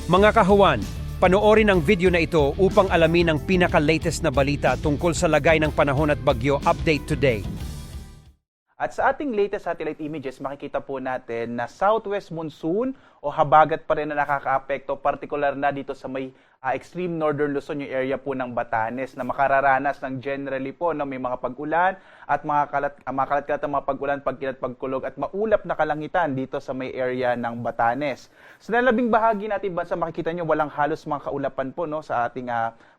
Mga kahuwan, panoorin ang video na ito upang alamin ang pinaka-latest na balita tungkol sa lagay ng panahon at bagyo update today. At sa ating latest satellite images, makikita po natin na southwest monsoon o habagat pa rin na nakakaapekto, partikular na dito sa may extreme northern Luzon, yung area po ng Batanes, na makararanas ng generally po na may mga pag-ulan at mga kalat-kalat na mga pag-ulan, pagkilat, pagkulog at maulap na kalangitan dito sa may area ng Batanes. Sa nalabing bahagi natin bansa, makikita nyo walang halos mga kaulapan po no, sa ating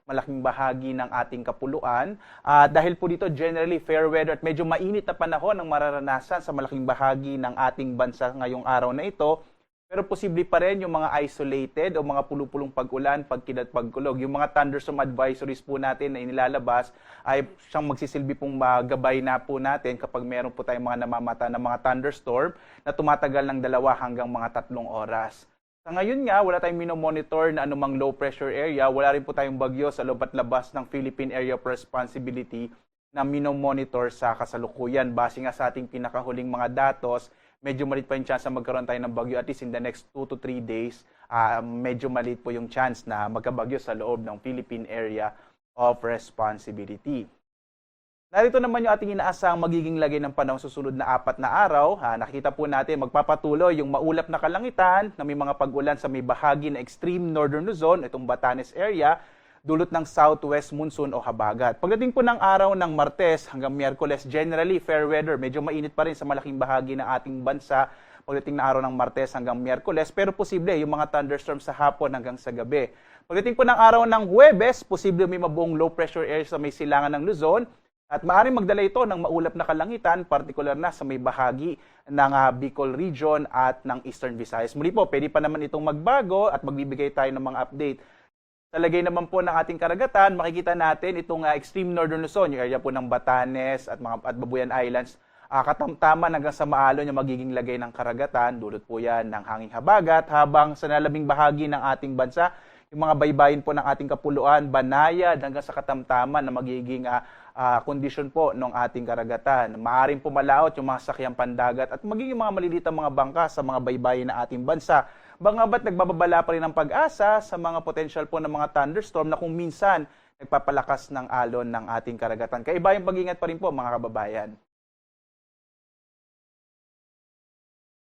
malaking bahagi ng ating kapuluan. Dahil po dito generally fair weather at medyo mainit na panahon ang mararanasan sa malaking bahagi ng ating bansa ngayong araw na ito. Pero posible pa rin yung mga isolated o mga pulupulong pag-ulan, pagkilat, pagkulog. Yung mga thunderstorm advisories po natin na inilalabas ay siyang magsisilbi pong gabay na po natin kapag meron po tayong mga namamata ng mga thunderstorm na tumatagal ng 2 hanggang mga 3 oras. Sa ngayon nga, wala tayong minomonitor na anumang low pressure area. Wala rin po tayong bagyo sa loob at labas ng Philippine Area of Responsibility na minomonitor sa kasalukuyan. Base nga sa ating pinakahuling mga datos, medyo maliit pa yung chance na magkaroon tayo ng bagyo at least in the next 2 to 3 days. Medyo maliit po yung chance na magkabagyo sa loob ng Philippine Area of Responsibility. Narito naman yung ating inaasang magiging lagay ng panahon susunod na 4 na araw. Nakita po natin magpapatuloy yung maulap na kalangitan na may mga pag-ulan sa may bahagi na extreme northern Luzon, itong Batanes area, dulot ng southwest monsoon o habagat. Pagdating po ng araw ng Martes hanggang Miyerkules, generally fair weather. Medyo mainit pa rin sa malaking bahagi ng ating bansa pagdating na araw ng Martes hanggang Miyerkules, pero posible yung mga thunderstorms sa hapon hanggang sa gabi. Pagdating po ng araw ng Huwebes, posible may mabuong low pressure area sa may silangan ng Luzon. At maaaring magdala ito ng maulap na kalangitan, partikular na sa may bahagi ng Bicol region at ng Eastern Visayas. Muli po, pwede pa naman itong magbago at magbibigay tayo ng mga update. Sa lagay naman po ng ating karagatan, makikita natin itong extreme northern Luzon, yung area po ng Batanes at Babuyan Islands, katamtaman hanggang sa Maalon yung magiging lagay ng karagatan. Dulot po yan ng hanging habagat, habang sa nalabing bahagi ng ating bansa, yung mga baybayin po ng ating kapuluan, banayad hanggang sa katamtaman na magiging kondisyon po ng ating karagatan. Maaaring pumalaot yung mga sakyang pandagat at magiging mga malilitang mga bangka sa mga baybayin ng ating bansa. Bangabat nagbababala pa rin ang pag-asa sa mga potential po ng mga thunderstorm na kung minsan nagpapalakas ng alon ng ating karagatan. Kaibayang pag-ingat pa rin po mga kababayan.